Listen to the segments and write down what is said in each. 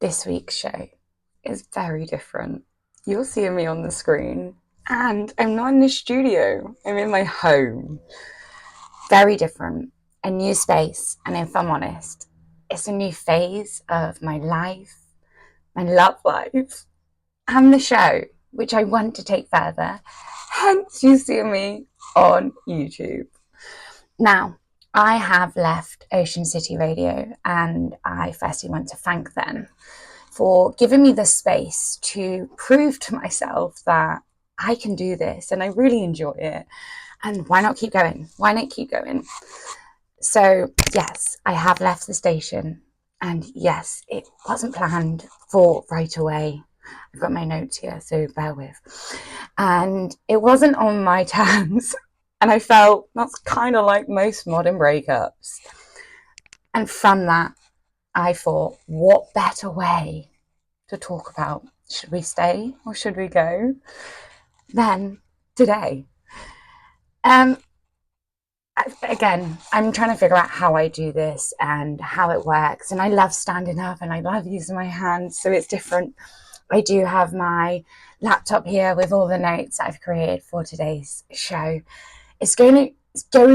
This week's show is very different. You'll see me on the screen, and I'm not in the studio, I'm in my home. Very different, a new space, and if I'm honest, it's a new phase of my life, my love life, and the show, which I want to take further. Hence, you see me on YouTube. Now, I have left Ocean City Radio, and I firstly want to thank them for giving me the space to prove to myself that I can do this and I really enjoy it. And why not keep going? Why not keep going? So, yes, I have left the station. And yes, it wasn't planned for right away. I've got my notes here, so bear with. And it wasn't on my terms. And I felt that's kind of like most modern breakups. And from that, I thought, what better way to talk about should we stay or should we go than today? Again, I'm trying to figure out how I do this and how it works. And I love standing up and I love using my hands, so it's different. I do have my laptop here with all the notes I've created for today's show. It's going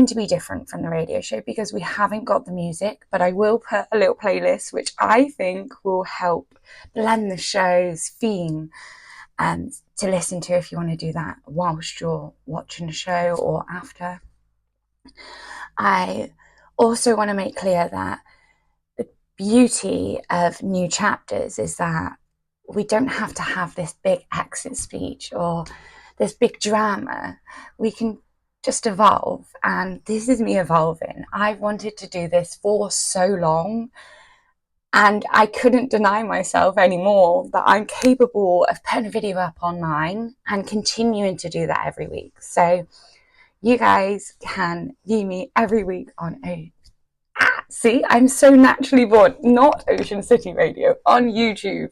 to be different from the radio show because we haven't got the music, but I will put a little playlist which I think will help blend the show's theme to listen to if you want to do that whilst you're watching the show or after. I also want to make clear that the beauty of new chapters is that we don't have to have this big exit speech or this big drama. We can just evolve, and this is me evolving. I've wanted to do this for so long, and I couldn't deny myself anymore that I'm capable of putting a video up online and continuing to do that every week. So you guys can view me every week on see, I'm so naturally born, not Ocean City Radio, on YouTube.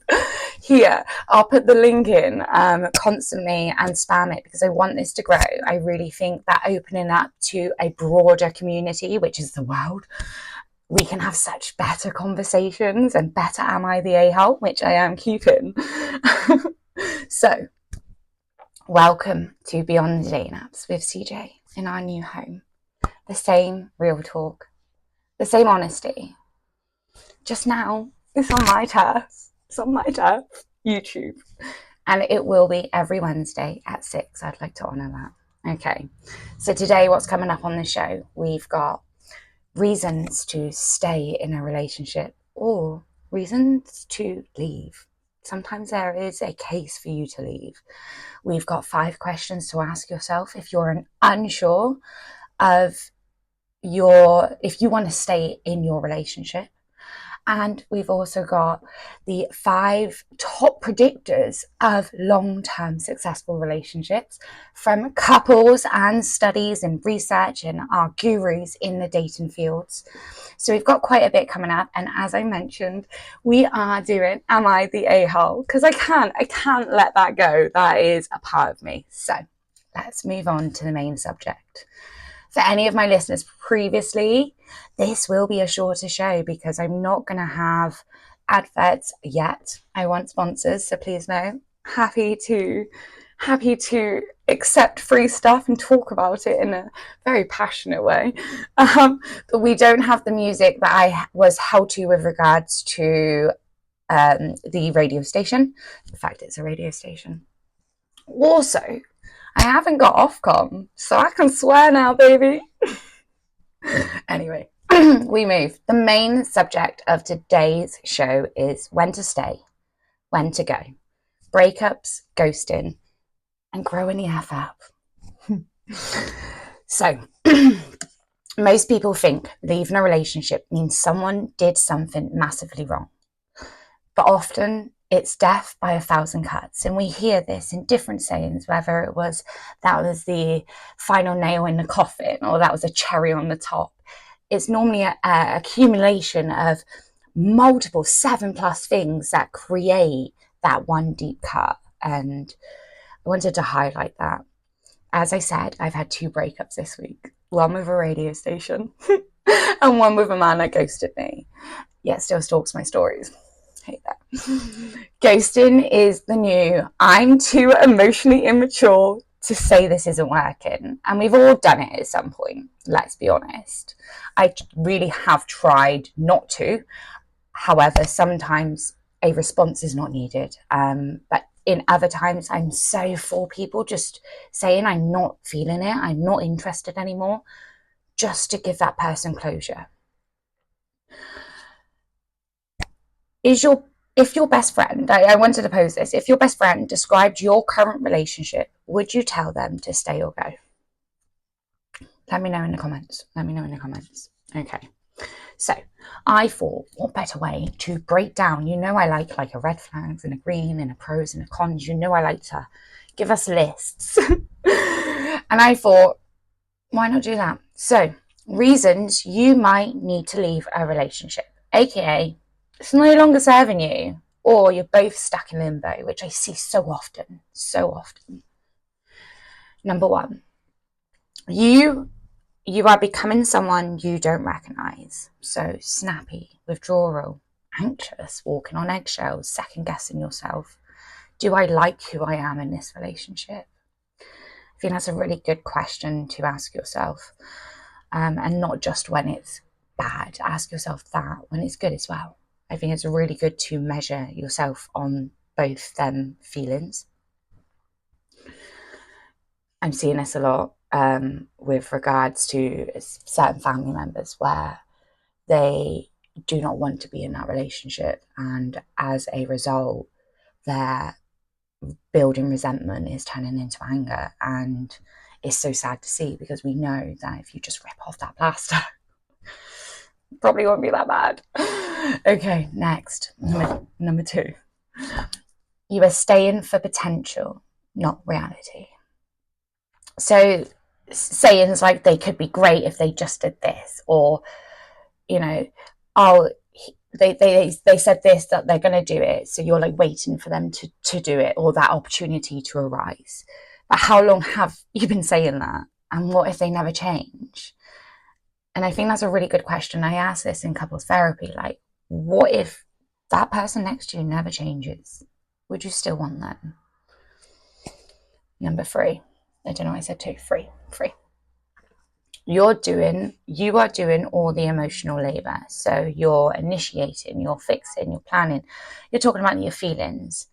Here, I'll put the link in constantly and spam it because I want this to grow. I really think that opening up to a broader community, which is the world, we can have such better conversations and better Am I the A-hole, which I am keeping. So, welcome to Beyond the Dating Apps with CJ in our new home. The same real talk, the same honesty. Just now, it's on my turf. It's on my turf, YouTube. And it will be every Wednesday at 6. I'd like to honour that. Okay. So today, what's coming up on the show? We've got reasons to stay in a relationship or reasons to leave. Sometimes there is a case for you to leave. We've got 5 questions to ask yourself if you're unsure of if you want to stay in your relationship. And we've also got the 5 top predictors of long-term successful relationships from couples and studies and research and our gurus in the dating fields. So we've got quite a bit coming up. And as I mentioned, we are doing Am I the A-hole? Because I can't let that go. That is a part of me. So let's move on to the main subject. For any of my listeners previously, this will be a shorter show because I'm not going to have adverts yet. I want sponsors, so please know. Happy to accept free stuff and talk about it in a very passionate way. But we don't have the music that I was held to with regards to the radio station. The fact it's a radio station. Also, I haven't got Ofcom, so I can swear now, baby. Anyway, we move. The main subject of today's show is when to stay, when to go, breakups, ghosting, and growing the F up. So, most people think leaving a relationship means someone did something massively wrong. But often, it's death by 1,000 cuts. And we hear this in different sayings, whether it was that was the final nail in the coffin or that was a cherry on the top. It's normally an accumulation of multiple 7+ things that create that one deep cut. And I wanted to highlight that. As I said, I've had 2 breakups this week. One with a radio station and one with a man that ghosted me, yet still stalks my stories. Hate that. Ghosting is the new, I'm too emotionally immature to say this isn't working. And we've all done it at some point, let's be honest. I really have tried not to. However, sometimes a response is not needed. But in other times, I'm so for people just saying, I'm not feeling it, I'm not interested anymore, just to give that person closure. If your best friend, I wanted to pose this, if your best friend described your current relationship, would you tell them to stay or go? Let me know in the comments. Okay. So I thought, what better way to break down, I like a red flags and a green and a pros and a cons. I like to give us lists. And I thought, why not do that? So reasons you might need to leave a relationship, aka it's no longer serving you, or you're both stuck in limbo, which I see so often. Number one, you are becoming someone you don't recognize. So snappy, withdrawal, anxious, walking on eggshells, second guessing yourself. Do I like who I am in this relationship? I think that's a really good question to ask yourself. And not just when it's bad. Ask yourself that when it's good as well. I think it's really good to measure yourself on both them feelings. I'm seeing this a lot with regards to certain family members where they do not want to be in that relationship, and as a result, their building resentment is turning into anger, and it's so sad to see, because we know that if you just rip off that plaster, it probably won't be that bad. Okay, next, number two. You are staying for potential, not reality. So sayings like, they could be great if they just did this, or oh, they said this, that they're going to do it, so you're like waiting for them to do it, or that opportunity to arise. But how long have you been saying that, and what if they never change? And I think that's a really good question. I ask this in couples therapy, like, what if that person next to you never changes? Would you still want them? Number three. I don't know, I said two. Three. You are doing all the emotional labor. So you're initiating, you're fixing, you're planning, you're talking about your feelings.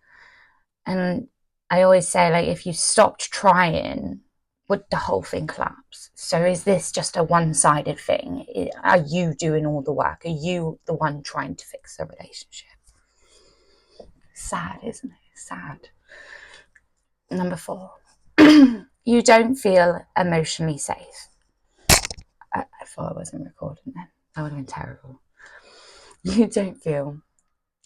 And I always say, like, if you stopped trying, would the whole thing collapse? So is this just a one-sided thing? Are you doing all the work? Are you the one trying to fix the relationship? Sad, isn't it? Sad. Number four. You don't feel emotionally safe. I thought I wasn't recording then. That would have been terrible. You don't feel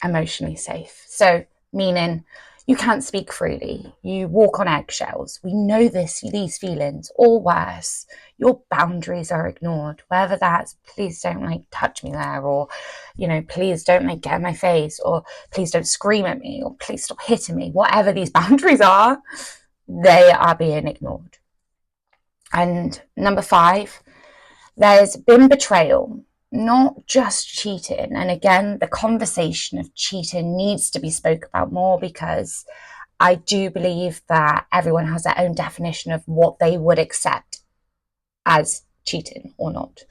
emotionally safe. So, meaning you can't speak freely. You walk on eggshells. We know these feelings, or worse, your boundaries are ignored. Whether that's, please don't touch me there, or, please don't get in my face, or please don't scream at me, or please stop hitting me. Whatever these boundaries are, they are being ignored. And number five, there's been betrayal, not just cheating. And again, the conversation of cheating needs to be spoke about more, because I do believe that everyone has their own definition of what they would accept as cheating or not.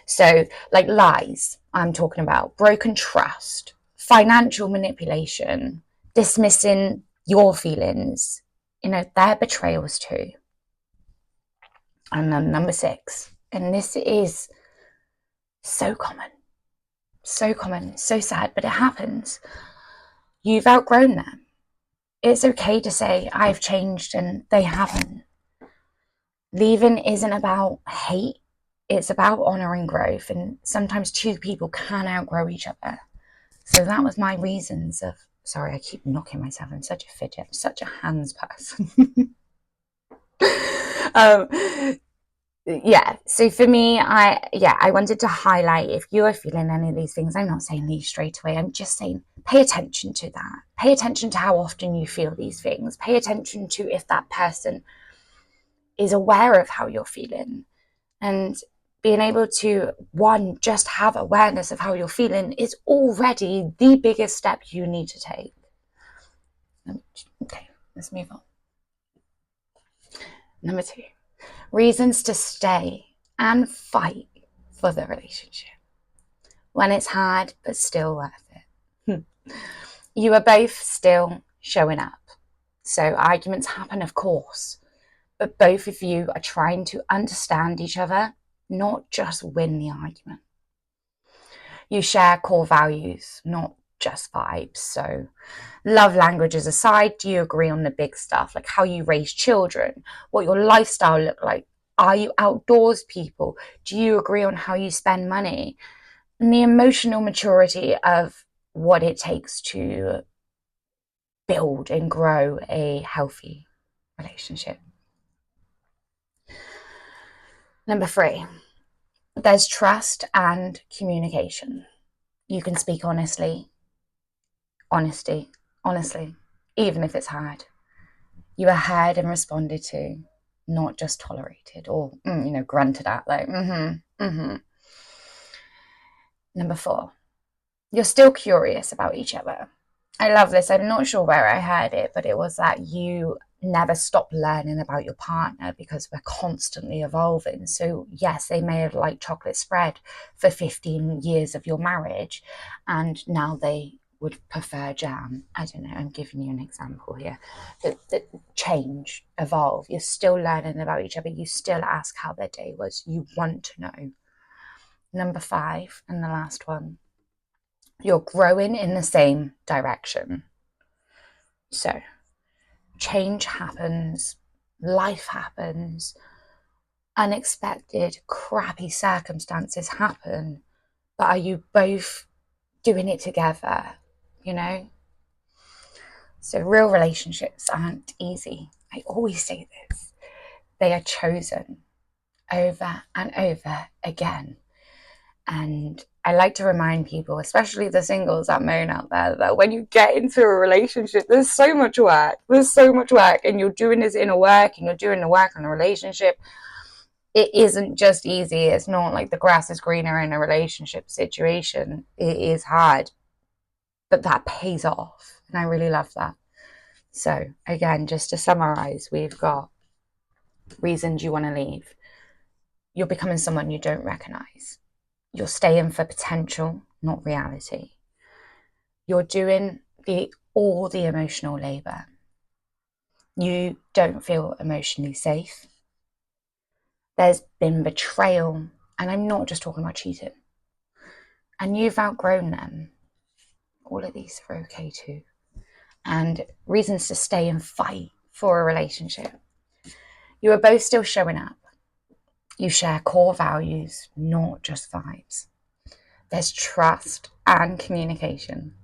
So like lies, I'm talking about broken trust, financial manipulation, dismissing your feelings, they're betrayals too. And then number six, and this is so common, so sad, but it happens. You've outgrown them. It's okay to say, I've changed and they haven't. Leaving isn't about hate. It's about honoring growth. And sometimes two people can outgrow each other. So that was my reasons of, sorry, I keep knocking myself. I'm such a fidget. I'm such a hands person. Yeah, so for me, I wanted to highlight, if you are feeling any of these things, I'm not saying leave straight away, I'm just saying pay attention to that. Pay attention to how often you feel these things. Pay attention to if that person is aware of how you're feeling. And being able to, one, just have awareness of how you're feeling is already the biggest step you need to take. Okay, let's move on. Number 2, reasons to stay and fight for the relationship when it's hard but still worth it. You are both still showing up. So arguments happen, of course, but both of you are trying to understand each other, not just win the argument. You share core values, not just vibes. So love languages aside, do you agree on the big stuff, like how you raise children, what your lifestyle look like? Are you outdoors people? Do you agree on how you spend money? And the emotional maturity of what it takes to build and grow a healthy relationship. Number 3, there's trust and communication. You can speak honestly, even if it's hard. You are heard and responded to, not just tolerated or, grunted at, like, Number 4, you're still curious about each other. I love this. I'm not sure where I heard it, but it was that you never stop learning about your partner because we're constantly evolving. So yes, they may have liked chocolate spread for 15 years of your marriage, and now they would prefer jam. I don't know, I'm giving you an example here. That change, evolve. You're still learning about each other. You still ask how their day was. You want to know. Number 5, and the last one, you're growing in the same direction. So change happens, life happens, unexpected, crappy circumstances happen, but are you both doing it together, So real relationships aren't easy. I always say this. They are chosen over and over again. And I like to remind people, especially the singles that moan out there, that when you get into a relationship, there's so much work. And you're doing this inner work and you're doing the work on a relationship. It isn't just easy. It's not like the grass is greener in a relationship situation. It is hard, but that pays off. And I really love that. So again, just to summarize, we've got reasons you want to leave. You're becoming someone you don't recognize. You're staying for potential, not reality. You're doing all the emotional labor. You don't feel emotionally safe. There's been betrayal, and I'm not just talking about cheating. And you've outgrown them. All of these are okay too. And reasons to stay and fight for a relationship. You are both still showing up. You share core values, not just vibes. There's trust and communication.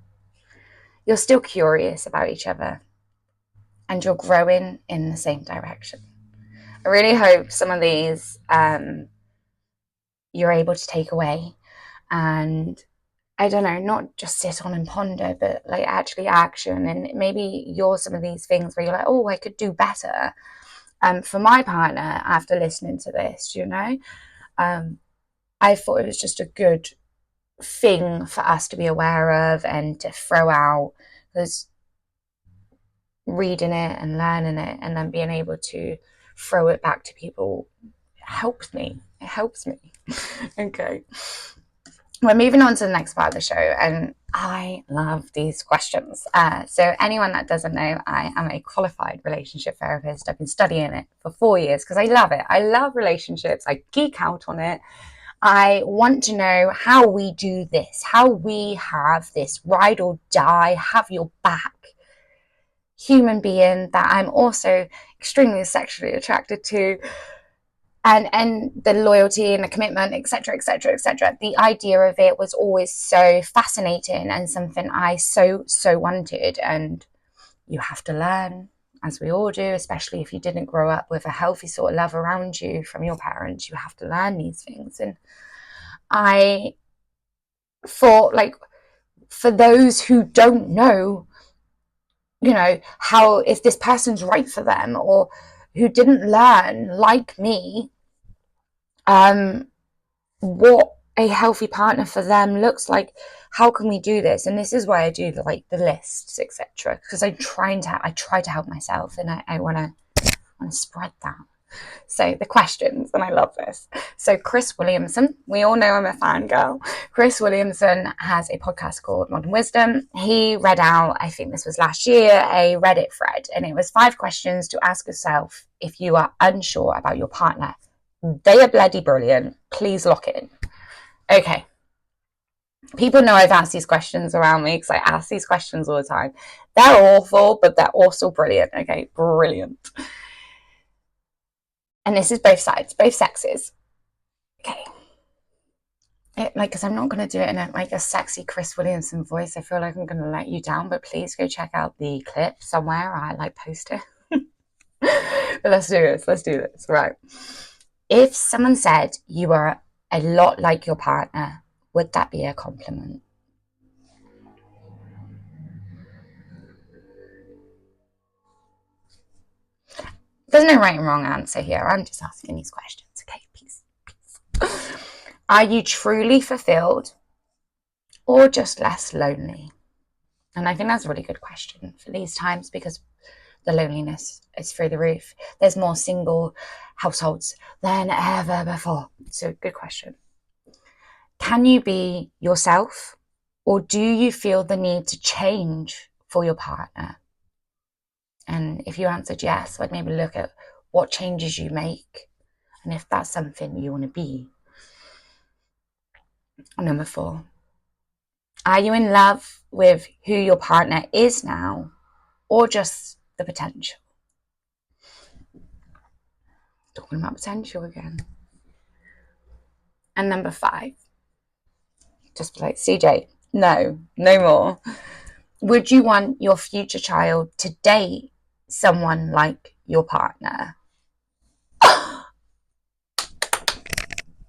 You're still curious about each other, and you're growing in the same direction. I really hope some of these you're able to take away, and I don't know, not just sit on and ponder, but like actually action. And maybe you're some of these things where you're like, oh, I could do better. For my partner, after listening to this, I thought it was just a good thing for us to be aware of and to throw out, because reading it and learning it and then being able to throw it back to people helps me. It helps me. Okay. We're moving on to the next part of the show, and I love these questions. So anyone that doesn't know, I am a qualified relationship therapist. I've been studying it for 4 years because I love it. I love relationships. I geek out on it. I want to know how we do this, how we have this ride or die, have your back human being that I'm also extremely sexually attracted to, and the loyalty and the commitment, etc., etc., etc. The idea of it was always so fascinating and something I so wanted. And you have to learn, as we all do, especially if you didn't grow up with a healthy sort of love around you from your parents. You have to learn these things. And I thought, like, for those who don't know, how, if this person's right for them, or who didn't learn like me, what a healthy partner for them looks like. How can we do this? And this is why I do the lists, etc. Because I try to help myself, and I want to spread that. So the questions, and I love this. So Chris Williamson, we all know I'm a fangirl. Chris Williamson has a podcast called Modern Wisdom. He read out, I think this was last year, a Reddit thread, and it was 5 questions to ask yourself if you are unsure about your partner. They are bloody brilliant. Please lock in. Okay. People know I've asked these questions around me because I ask these questions all the time. They're awful, but they're also brilliant. Okay, brilliant. And this is both sides, both sexes. Okay. Because I'm not going to do it in a sexy Chris Williamson voice. I feel like I'm going to let you down, but please go check out the clip somewhere. I post it. But let's do this. Right. If someone said you are a lot like your partner, would that be a compliment? There's no right and wrong answer here. I'm just asking these questions. Okay, peace. Are you truly fulfilled or just less lonely? And I think that's a really good question for these times, because the loneliness is through the roof. There's more single households than ever before. So good question. Can you be yourself, or do you feel the need to change for your partner? And if you answered yes, I'd maybe look at what changes you make and if that's something you want to be. Number 4. Are you in love with who your partner is now, or just the potential? Talking about potential again. And number 5. Just like CJ, no more. Would you want your future child to date someone like your partner?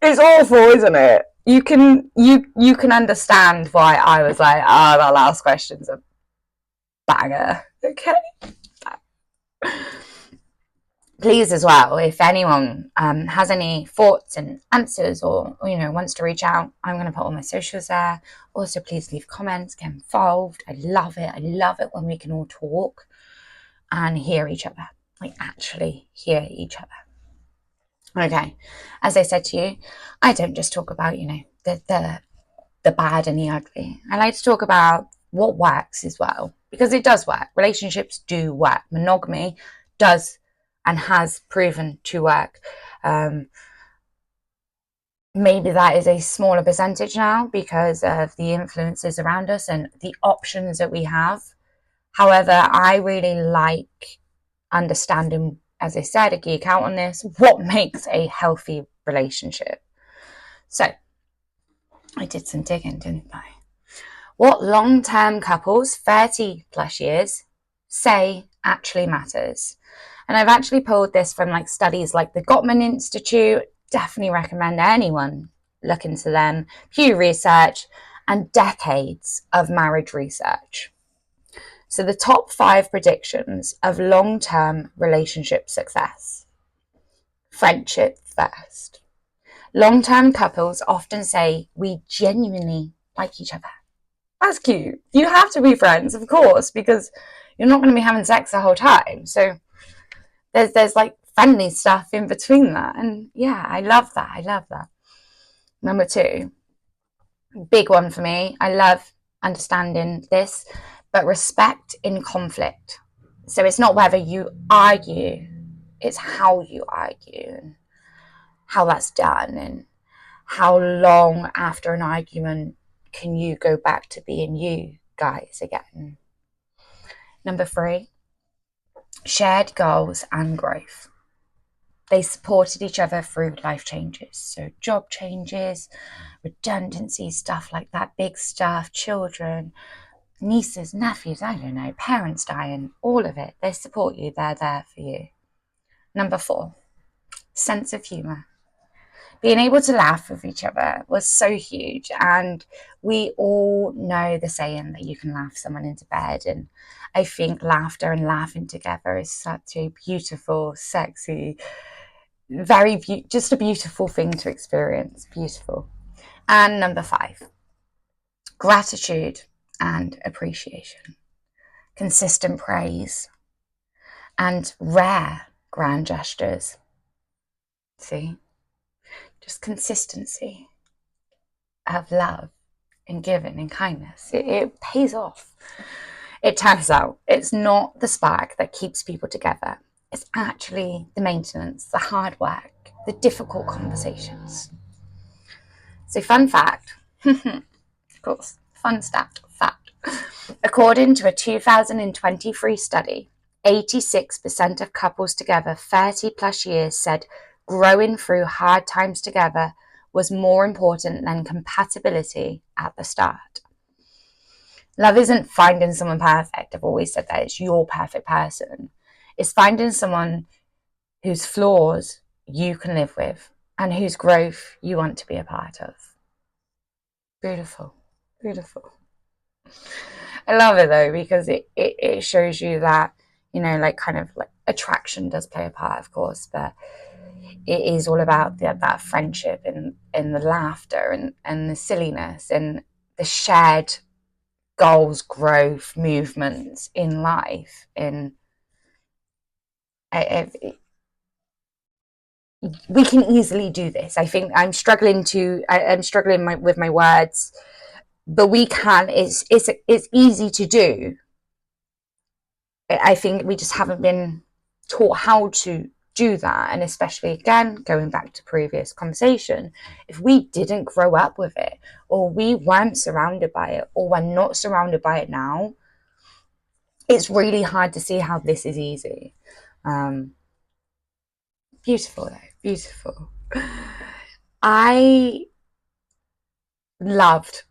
It's awful, isn't it? You can understand why I was like, that last question's a banger. Okay. Please as well, if anyone has any thoughts and answers, or wants to reach out, I'm going to put all my socials there. Also, please leave comments, get involved. I love it when we can all talk and hear each other, actually hear each other. Okay, as I said to you, I don't just talk about the bad and the ugly. I like to talk about what works as well, because it does work. Relationships do work. Monogamy does and has proven to work. Maybe that is a smaller percentage now because of the influences around us and the options that we have. However, I really like understanding, as I said, a geek out on this, what makes a healthy relationship. So I did some digging, didn't I? What long-term couples, 30 plus years, say actually matters. And I've actually pulled this from studies like the Gottman Institute. Definitely recommend anyone look into them. Pew Research and decades of marriage research. So the top 5 predictions of long-term relationship success. Friendship first. Long-term couples often say we genuinely like each other. That's cute. You have to be friends, of course, because you're not going to be having sex the whole time. So there's friendly stuff in between that. And yeah, I love that. Number 2, big one for me. I love understanding this, but respect in conflict. So it's not whether you argue, it's how you argue and how that's done, and how long after an argument can you go back to being you guys again. Number 3, shared goals and growth. They supported each other through life changes. So job changes, redundancy, stuff like that, big stuff, children, nieces, nephews, I don't know, parents dying, all of it. They support you. They're there for you. Number 4, sense of humour. Being able to laugh with each other was so huge. And we all know the saying that you can laugh someone into bed. And I think laughter and laughing together is such a beautiful, sexy just a beautiful thing to experience. Beautiful. And number 5, gratitude and appreciation, consistent praise, and rare grand gestures. See, just consistency of love and giving and kindness. It pays off. It turns out it's not the spark that keeps people together. It's actually the maintenance, the hard work, the difficult conversations. So, fun fact, of course, fun fact. According to a 2023 study, 86% of couples together 30 plus years said growing through hard times together was more important than compatibility at the start. Love isn't finding someone perfect. I've always said that. It's your perfect person. It's finding someone whose flaws you can live with and whose growth you want to be a part of. Beautiful. Beautiful. I love it though, because it shows you that, you know, like kind of like attraction does play a part, of course, but it is all about that friendship and the laughter and the silliness and the shared goals, growth, movements in life. And we can easily do this. I think I'm struggling with my words, but we can. It's easy to do. I think we just haven't been taught how to do that. And especially, again, going back to previous conversation, if we didn't grow up with it, or we weren't surrounded by it, or we're not surrounded by it now, it's really hard to see how this is easy. Beautiful though, beautiful. I loved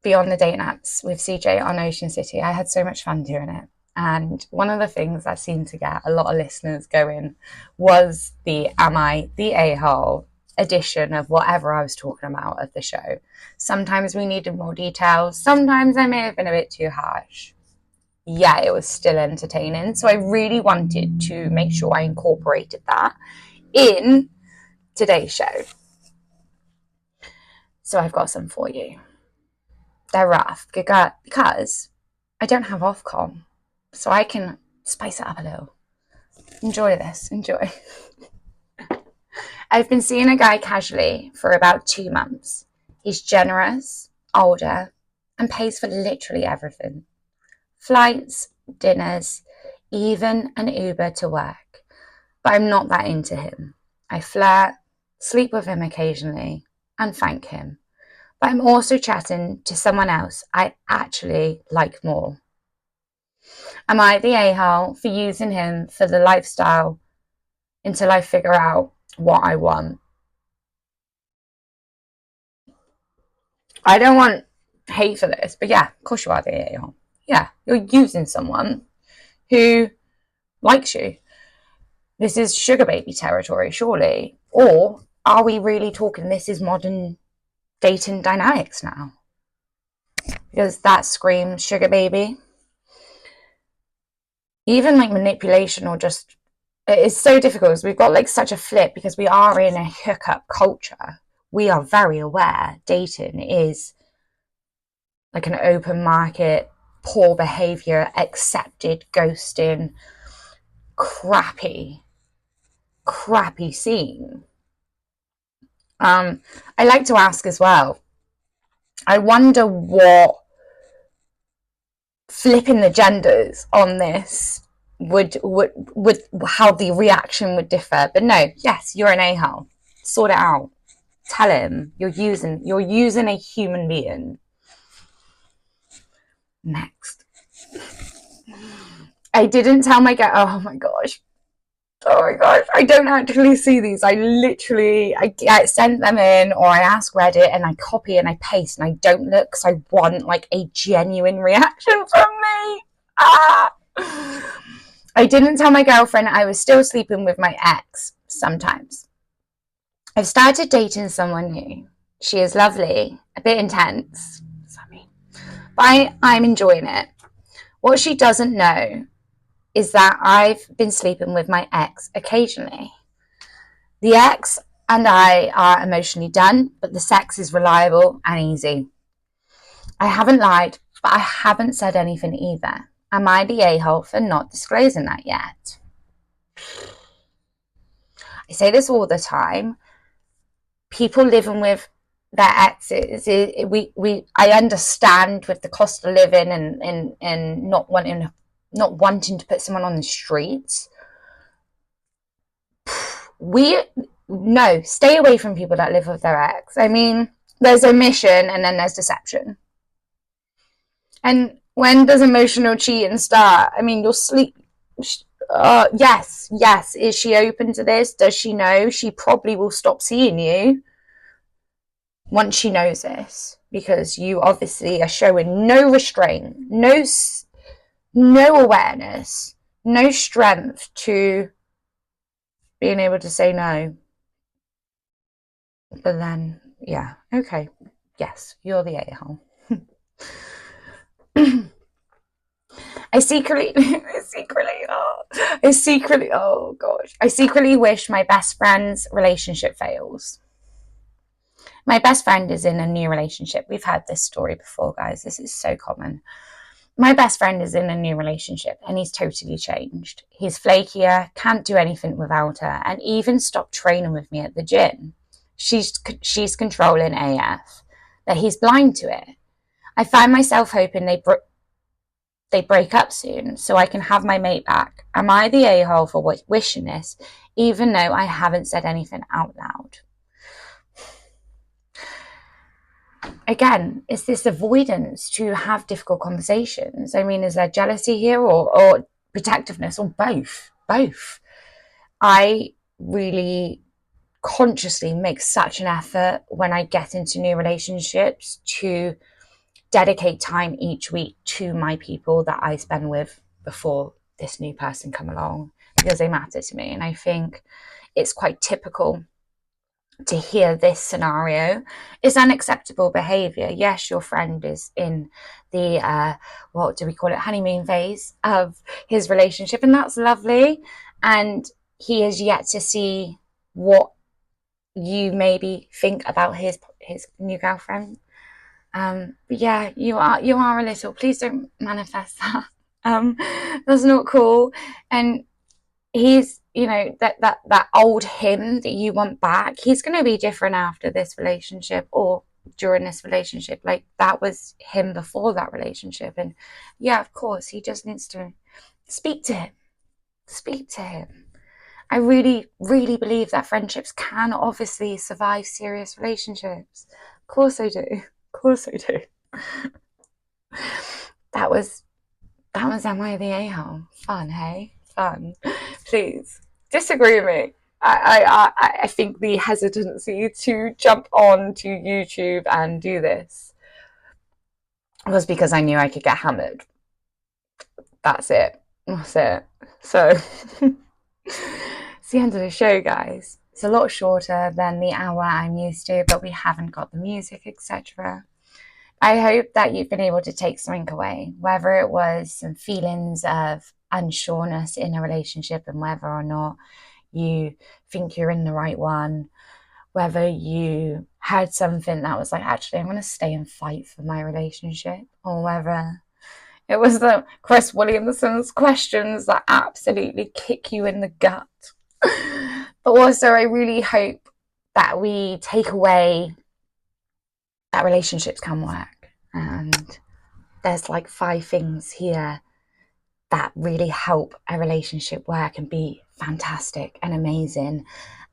Beyond the Dating Apps with CJ on Ocean City. I had so much fun doing it. And one of the things that seemed to get a lot of listeners going was the Am I the A-hole edition of whatever I was talking about of the show. Sometimes we needed more details. Sometimes I may have been a bit too harsh. Yeah, it was still entertaining. So I really wanted to make sure I incorporated that in today's show. So I've got some for you. They're rough because I don't have Ofcom, so I can spice it up a little. Enjoy this, enjoy. I've been seeing a guy casually for about 2 months. He's generous, older, and pays for literally everything. Flights, dinners, even an Uber to work. But I'm not that into him. I flirt, sleep with him occasionally, and thank him. But I'm also chatting to someone else I actually like more. Am I the a-hole for using him for the lifestyle until I figure out what I want? I don't want hate for this, but yeah, of course you are the a-hole. Yeah, you're using someone who likes you. This is sugar baby territory, surely. Or are we really talking this is modern dating dynamics now? Because that screams sugar baby. Even like manipulation, or just, it's so difficult because we've got like such a flip, because we are in a hookup culture. We are very aware dating is like an open market, poor behavior, accepted ghosting, crappy scene. I like to ask as well, I wonder what flipping the genders on this would how the reaction would differ. But no, yes, you're an a-hole. Sort it out. Tell him you're using a human being. Next. I didn't tell my guy. Oh my gosh, I don't actually see these. I get sent them in, or I ask Reddit and I copy and I paste, and I don't look because I want like a genuine reaction from me. I didn't tell my girlfriend I was still sleeping with my ex sometimes. I've started dating someone new. She is lovely, a bit intense, but I'm enjoying it. What she doesn't know is that I've been sleeping with my ex occasionally. The ex and I are emotionally done, but the sex is reliable and easy. I haven't lied, but I haven't said anything either. Am I the a-hole for not disclosing that yet? I say this all the time. People living with their exes, I understand with the cost of living and not wanting to put someone on the streets. No, stay away from people that live with their ex. I mean, there's omission and then there's deception. And when does emotional cheating start? I mean, you'll sleep. Yes. Is she open to this? Does she know? She probably will stop seeing you once she knows this, because you obviously are showing no restraint, no awareness, no strength to being able to say no. But then, yeah, okay, yes, you're the a-hole. I secretly wish my best friend's relationship fails. My best friend is in a new relationship. We've had this story before, guys. This is so common. My best friend is in a new relationship and he's totally changed. He's flakier, can't do anything without her, and even stopped training with me at the gym. She's controlling AF, but he's blind to it. I find myself hoping they break up soon so I can have my mate back. Am I the a-hole for wishing this, even though I haven't said anything out loud? Again, it's this avoidance to have difficult conversations. I mean, is there jealousy here or protectiveness, or both? I really consciously make such an effort when I get into new relationships to dedicate time each week to my people that I spend with before this new person come along, because they matter to me. And I think it's quite typical to hear this scenario is unacceptable behavior. Yes, your friend is in the what do we call it, honeymoon phase of his relationship, and that's lovely, and he is yet to see what you maybe think about his new girlfriend. But yeah, you are a little, please don't manifest that. That's not cool. And he's, that old him that you want back, he's going to be different after this relationship or during this relationship. Like, that was him before that relationship. And yeah, of course, he just needs to speak to him. I really, really believe that friendships can obviously survive serious relationships. Of course I do. That was Am I the a-hole? Fun, hey? Fun. Please disagree with me. I think the hesitancy to jump on to YouTube and do this was because I knew I could get hammered. That's it. So it's the end of the show, guys. It's a lot shorter than the hour I'm used to, but we haven't got the music, etc. I hope that you've been able to take something away, whether it was some feelings of unsureness in a relationship and whether or not you think you're in the right one, whether you heard something that was like, actually, I'm going to stay and fight for my relationship, or whether it was the Chris Williamson's questions that absolutely kick you in the gut. But also, I really hope that we take away that relationships can work. And there's like 5 things here that really help a relationship work and be fantastic and amazing.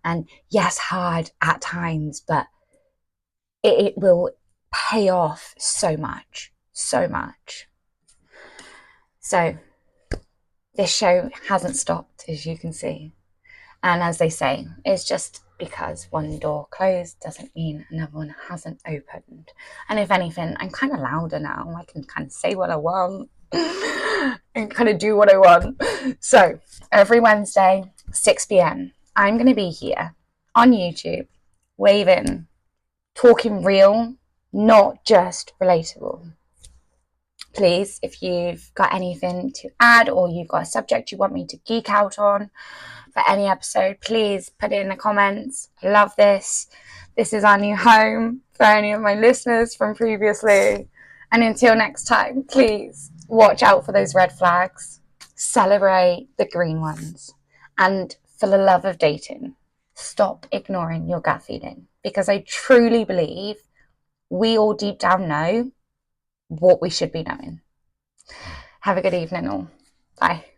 And yes, hard at times, but it will pay off so much. So this show hasn't stopped, as you can see. And as they say, it's just because one door closed doesn't mean another one hasn't opened. And if anything, I'm kind of louder now. I can kind of say what I want and kind of do what I want. So every Wednesday, 6 p.m, I'm going to be here on YouTube, waving, talking real, not just relatable. Please, if you've got anything to add or you've got a subject you want me to geek out on for any episode, please put it in the comments. I love this. This is our new home for any of my listeners from previously. And until next time, please watch out for those red flags. Celebrate the green ones. And for the love of dating, stop ignoring your gut feeling. Because I truly believe we all deep down know what we should be knowing. Have a good evening all. Bye.